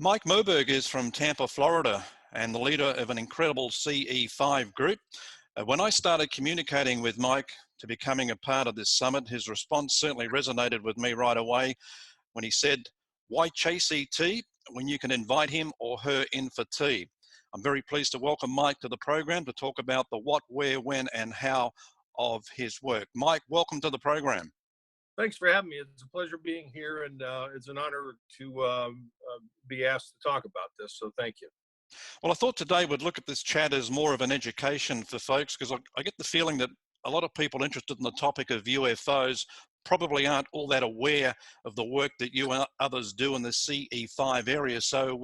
Mike Murburg is from Tampa, Florida, and the leader of an incredible CE5 group. When I started communicating with Mike to becoming a part of this summit, his response certainly resonated with me right away when he said, "Why chase ET when you can invite him or her in for tea?" I'm very pleased to welcome Mike to the program to talk about the what, where, when, and how of his work. Mike, welcome to the program. Thanks for having me. It's a pleasure being here, and it's an honor to be asked to talk about this, so thank you. Well, I thought today we'd look at this chat as more of an education for folks, because I get the feeling that a lot of people interested in the topic of UFOs probably aren't all that aware of the work that you and others do in the CE5 area. So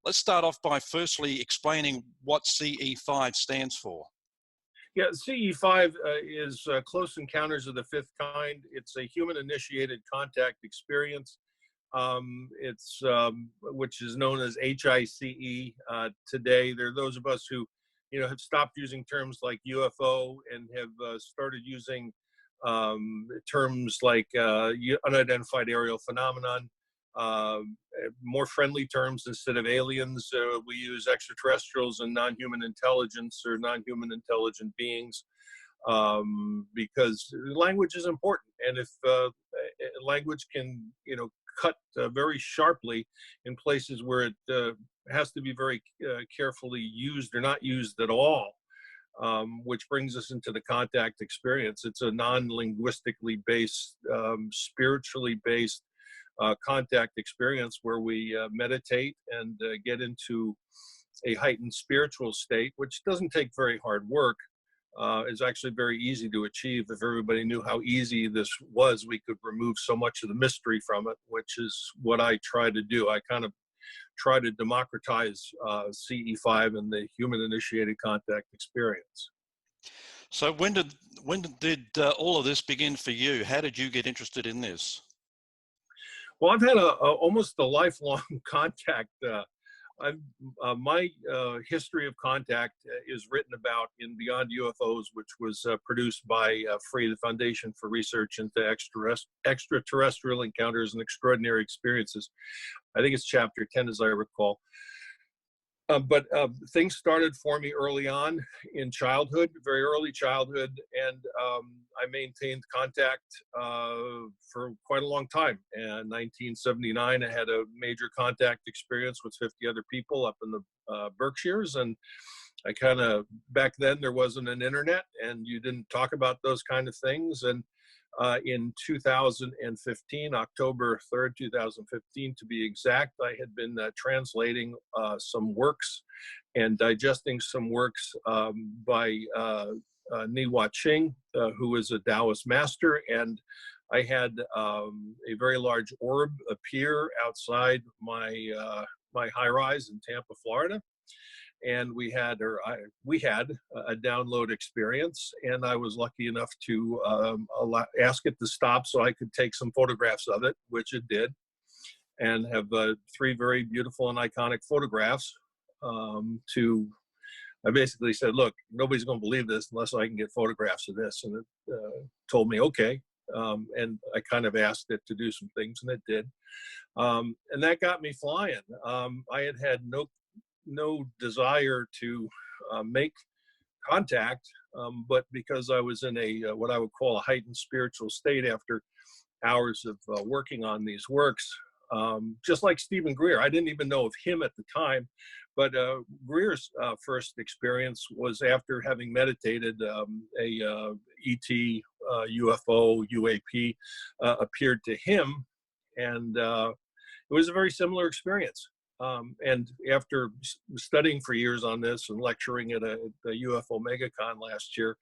let's start off by firstly explaining what CE5 stands for. Yeah, CE5 is Close Encounters of the Fifth Kind. It's a human-initiated contact experience. Which is known as HICE today. There are those of us who, have stopped using terms like UFO and have started using terms like unidentified aerial phenomenon, more friendly terms instead of aliens. We use extraterrestrials and non-human intelligence or non-human intelligent beings because language is important. And if language can, cut very sharply in places where it has to be very carefully used or not used at all, which brings us into the contact experience. It's a non-linguistically based, spiritually based contact experience where we meditate and get into a heightened spiritual state, which doesn't take very hard work. Is actually very easy to achieve. If everybody knew how easy this was, we could remove so much of the mystery from it, which is what I try to do. I kind of try to democratize CE5 and the human-initiated contact experience. So when did all of this begin for you? How did you get interested in this? Well, I've had almost a lifelong contact. My history of contact is written about in Beyond UFOs, which was produced by FREE, the Foundation for Research into Extraterrestrial Encounters and Extraordinary Experiences. I think it's chapter 10, as I recall. But things started for me early on in childhood, very early childhood, and I maintained contact for quite a long time. In 1979, I had a major contact experience with 50 other people up in the Berkshires, and I kind of, back then there wasn't an internet, and you didn't talk about those kind of things. And in 2015, October 3rd, 2015 to be exact, I had been translating some works and digesting some works by Niwa Ching, who is a Taoist master, and I had a very large orb appear outside my high-rise in Tampa, Florida. And we had a download experience, and I was lucky enough to ask it to stop so I could take some photographs of it, which it did, and have 3 very beautiful and iconic photographs. I basically said, look, nobody's going to believe this unless I can get photographs of this, and it told me okay, and I kind of asked it to do some things, and it did, and that got me flying. I had no desire to make contact, but because I was in a what I would call a heightened spiritual state after hours of working on these works, just like Stephen Greer. I didn't even know of him at the time, but Greer's first experience was after having meditated. A ET, UFO, UAP appeared to him, and it was a very similar experience. And after studying for years on this and lecturing at a UFO MegaCon last year,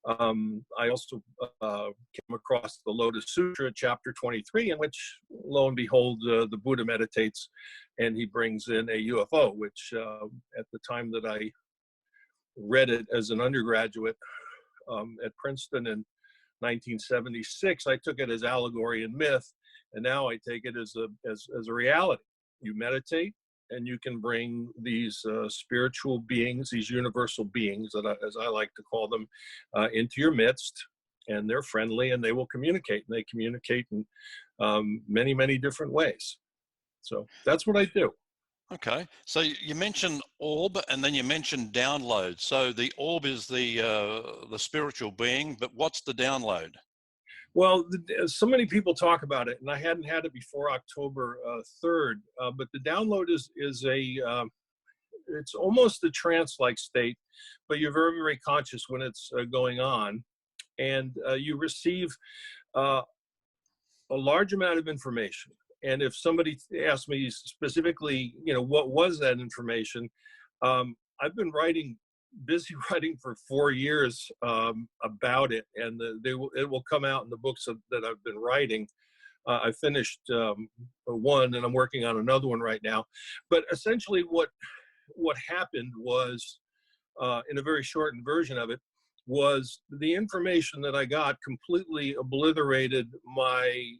I also came across the Lotus Sutra, chapter 23, in which, lo and behold, the Buddha meditates and he brings in a UFO, which at the time that I read it as an undergraduate at Princeton in 1976, I took it as allegory and myth, and now I take it as a reality. You meditate, and you can bring these spiritual beings, these universal beings, as I like to call them, into your midst, and they're friendly, and they will communicate, and they communicate in many, many different ways. So that's what I do. Okay, so you mentioned orb, and then you mentioned download. So the orb is the spiritual being, but what's the download? Well, so many people talk about it, and I hadn't had it before October 3rd. But the download is it's almost a trance-like state, but you're very, very conscious when it's going on, and you receive uh, a large amount of information. And if somebody asked me specifically, what was that information? I've been busy writing for 4 years about it, and it will come out in the books that I've been writing. I finished one, and I'm working on another one right now. But essentially, what happened was, in a very shortened version of it, was the information that I got completely obliterated my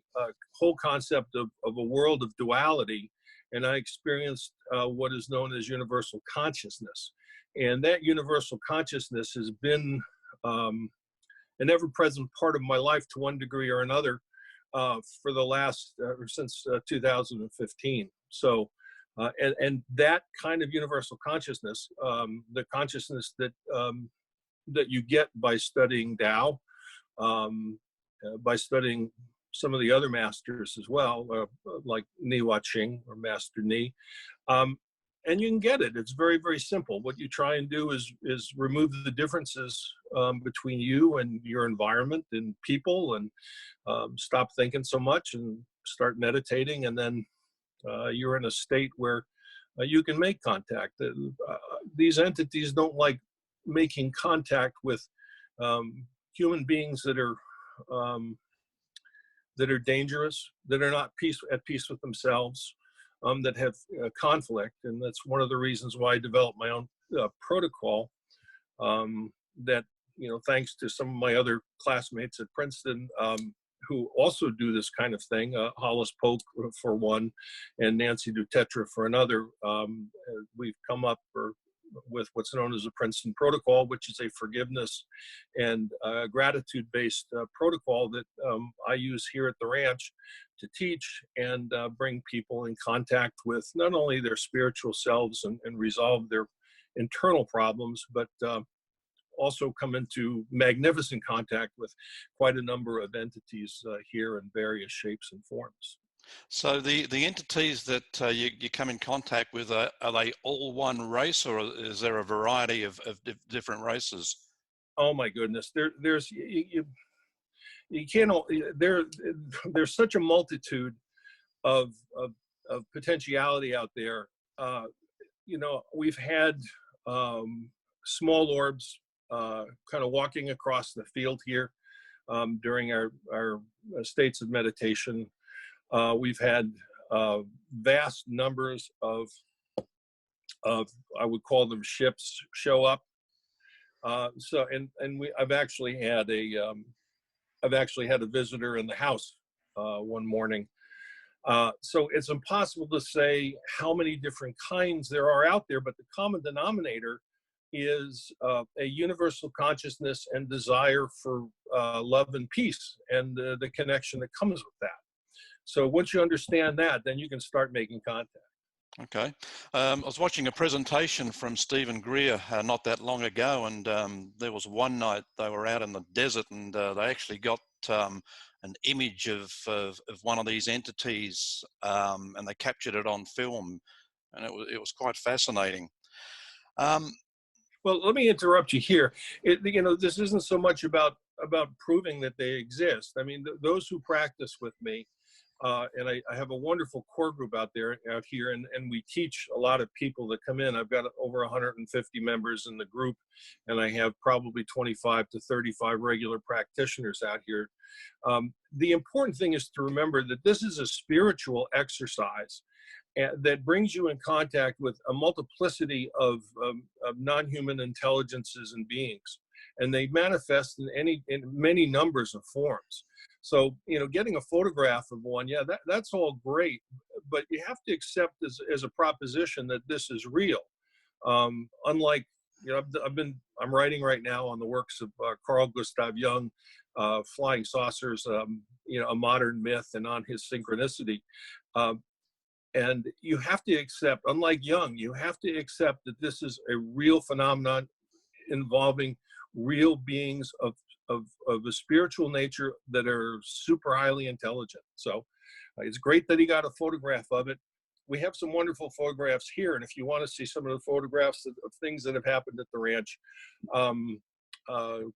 whole concept of a world of duality, and I experienced what is known as universal consciousness. And that universal consciousness has been an ever-present part of my life to one degree or another for the last, since 2015. So, and that kind of universal consciousness, the consciousness that you get by studying Tao, by studying some of the other masters as well, like Ni Wa Ching or Master Ni. And you can get it. It's very, very simple. What you try and do is remove the differences between you and your environment and people, and stop thinking so much and start meditating. And then you're in a state where you can make contact. These entities don't like making contact with human beings that are dangerous, that are not at peace with themselves, that have conflict. And that's one of the reasons why I developed my own protocol that, thanks to some of my other classmates at Princeton who also do this kind of thing, Hollis Polk for one, and Nancy Dutetra for another, we've come up with what's known as the Princeton Protocol, which is a forgiveness and gratitude-based protocol that I use here at the ranch to teach and bring people in contact with not only their spiritual selves and resolve their internal problems, but also come into magnificent contact with quite a number of entities here in various shapes and forms. So the entities that you come in contact with, are they all one race, or is there a variety of different races? Oh my goodness, there's you can't, there's such a multitude of potentiality out there. We've had small orbs kind of walking across the field here during our states of meditation. We've had vast numbers of I would call them ships show up. I've actually had a visitor in the house one morning. So it's impossible to say how many different kinds there are out there, but the common denominator is a universal consciousness and desire for love and peace, and the connection that comes with that. So once you understand that, then you can start making contact. Okay. I was watching a presentation from Stephen Greer not that long ago, and there was one night they were out in the desert, and they actually got an image of one of these entities, and they captured it on film, and it was quite fascinating. Well, let me interrupt you here. This isn't so much about proving that they exist. I mean, those who practice with me, and I have a wonderful core group out here, and we teach a lot of people that come in. I've got over 150 members in the group, and I have probably 25 to 35 regular practitioners out here. The important thing is to remember that this is a spiritual exercise that brings you in contact with a multiplicity of non-human intelligences and beings, and they manifest in many numbers of forms. So, getting a photograph of one, yeah, that's all great, but you have to accept as a proposition that this is real. Unlike, I'm writing right now on the works of Carl Gustav Jung, Flying Saucers, a modern myth, and on his synchronicity. And you have to accept, unlike Jung, you have to accept that this is a real phenomenon involving real beings of a spiritual nature that are super highly intelligent. So it's great that he got a photograph of it. We have some wonderful photographs here, and if you want to see some of the photographs of things that have happened at the ranch,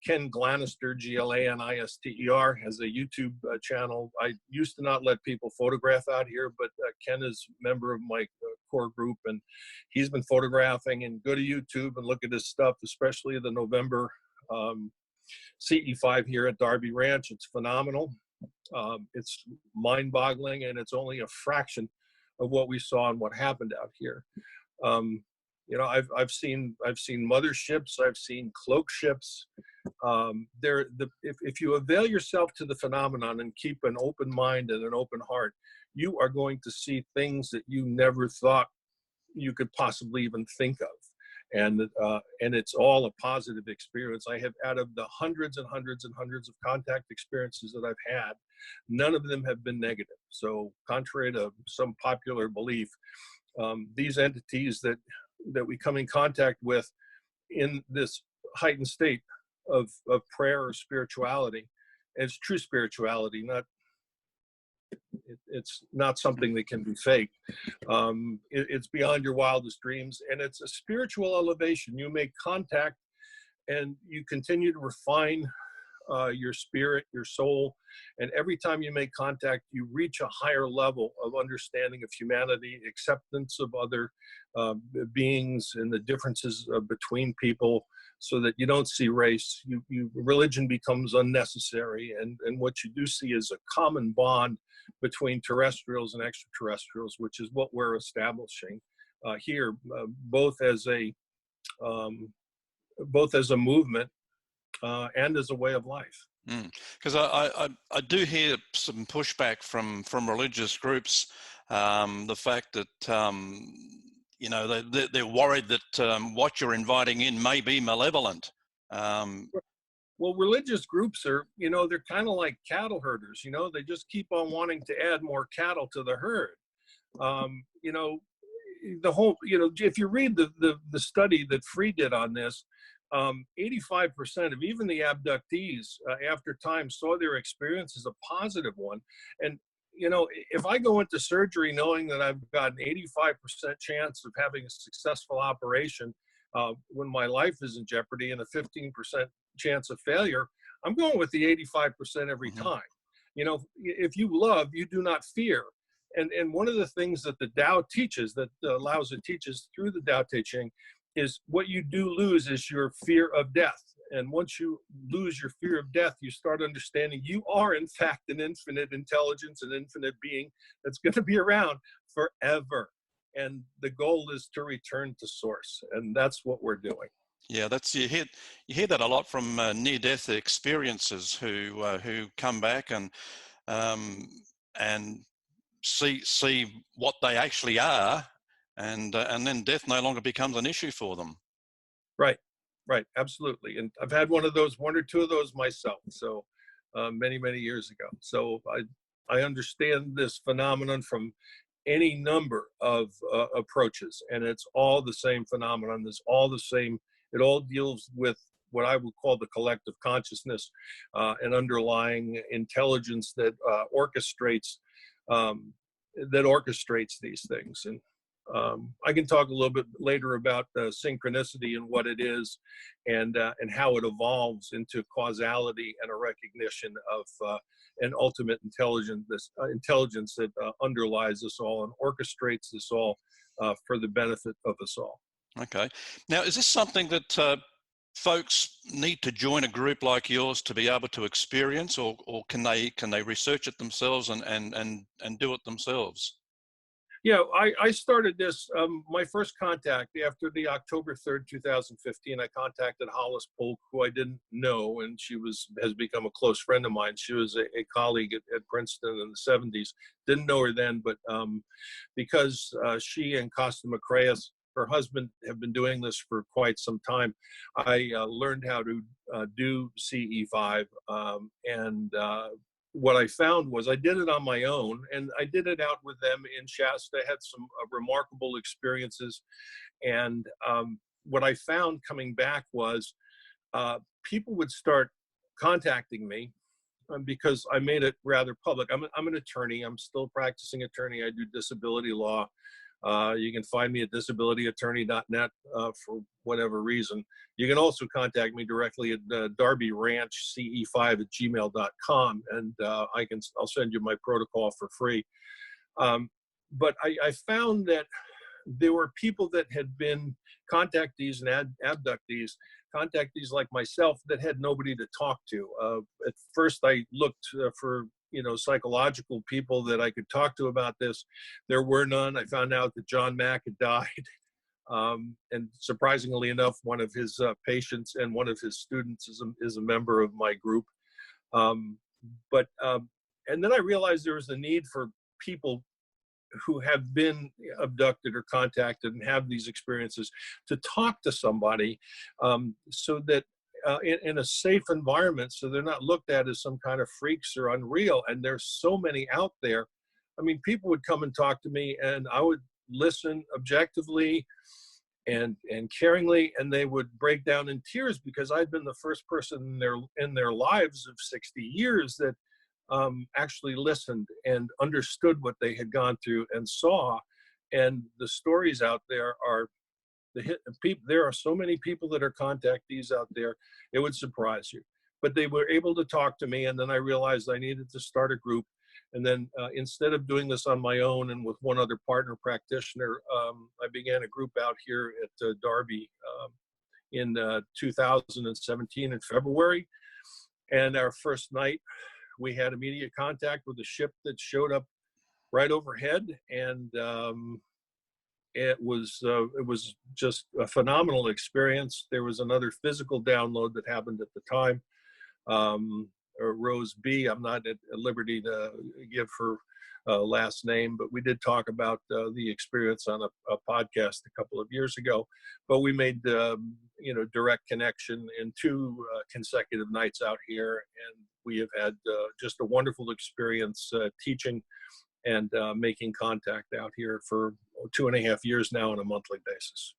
Ken Glanister, Glanister, has a YouTube channel. I used to not let people photograph out here, but Ken is a member of my core group, and he's been photographing. And go to YouTube and look at his stuff, especially the November CE5 here at Darby Ranch. It's phenomenal. It's mind-boggling, and it's only a fraction of what we saw and what happened out here. You know, I've seen motherships, I've seen cloak ships. If you avail yourself to the phenomenon and keep an open mind and an open heart, you are going to see things that you never thought you could possibly even think of. And it's all a positive experience. I have, out of the hundreds and hundreds and hundreds of contact experiences that I've had, none of them have been negative. So contrary to some popular belief, these entities that we come in contact with in this heightened state of prayer or spirituality, and it's true spirituality, it's not something that can be faked. It's beyond your wildest dreams, and it's a spiritual elevation. You make contact and you continue to refine your spirit, your soul, and every time you make contact, you reach a higher level of understanding of humanity, acceptance of other beings and the differences between people, so that you don't see race. Religion becomes unnecessary, and what you do see is a common bond between terrestrials and extraterrestrials, which is what we're establishing here, both as a movement and as a way of life. Because I do hear some pushback from religious groups, the fact that you know, they're worried that what you're inviting in may be malevolent. Well, religious groups are, you know, they're kind of like cattle herders. You know, they just keep on wanting to add more cattle to the herd. You know, the whole, you know, if you read the study that Free did on this, 85% of even the abductees after time saw their experience as a positive one. And, you know, if I go into surgery knowing that I've got an 85% chance of having a successful operation when my life is in jeopardy, and a 15% chance of failure, I'm going with the 85% every time. You know, if you love, you do not fear. And one of the things that the Tao teaches, that Lao Tzu teaches through the Tao Te Ching, is what you do lose is your fear of death. And once you lose your fear of death, you start understanding you are, in fact, an infinite intelligence, an infinite being that's going to be around forever. And the goal is to return to source. And that's what we're doing. Yeah, that's, you hear that a lot from near-death experiences who come back and see what they actually are, and then death no longer becomes an issue for them. Right, absolutely. And I've had one or two of those myself. So many years ago. So I understand this phenomenon from any number of approaches, and it's all the same phenomenon. There's all the same. It all deals with what I would call the collective consciousness, an underlying intelligence that orchestrates these things. And I can talk a little bit later about synchronicity and what it is, and how it evolves into causality and a recognition of an ultimate intelligence that underlies us all and orchestrates this all for the benefit of us all. Okay. Now, is this something that folks need to join a group like yours to be able to experience, or can they research it themselves and do it themselves? Yeah, I started this, my first contact after the October 3rd, 2015, I contacted Hollis Polk, who I didn't know, and she has become a close friend of mine. She was a colleague at Princeton in the 70s. Didn't know her then, but because she and Costa Macraeus, her husband, have been doing this for quite some time, I learned how to do CE5, and what I found was I did it on my own, and I did it out with them in Shasta. Had some remarkable experiences, and what I found coming back was people would start contacting me because I made it rather public. I'm an attorney. I'm still a practicing attorney. I do disability law. You can find me at disabilityattorney.net for whatever reason. You can also contact me directly at darbyranchce5@gmail.com, and I'll send you my protocol for free. But I found that there were people that had been contactees and contactees like myself that had nobody to talk to. At first, I looked for psychological people that I could talk to about this. There were none. I found out that John Mack had died. And surprisingly enough, one of his patients and one of his students is a member of my group. And then I realized there was a need for people who have been abducted or contacted and have these experiences to talk to somebody so that in a safe environment, so they're not looked at as some kind of freaks or unreal. And there's so many out there. I mean, people would come and talk to me, and I would listen objectively and caringly, and they would break down in tears because I'd been the first person in their lives of 60 years that actually listened and understood what they had gone through and saw. And the stories out there are there are so many people that are contactees out there, it would surprise you. But they were able to talk to me, and then I realized I needed to start a group. And then instead of doing this on my own and with one other partner practitioner, I began a group out here at Darby in 2017 in February. And our first night, we had immediate contact with a ship that showed up right overhead, and it was just a phenomenal experience. There was another physical download that happened at the time. Rose B, I'm not at liberty to give her last name, but we did talk about the experience on a podcast a couple of years ago. But we made direct connection in 2 consecutive nights out here, and we have had just a wonderful experience teaching and making contact out here for 2.5 years now on a monthly basis.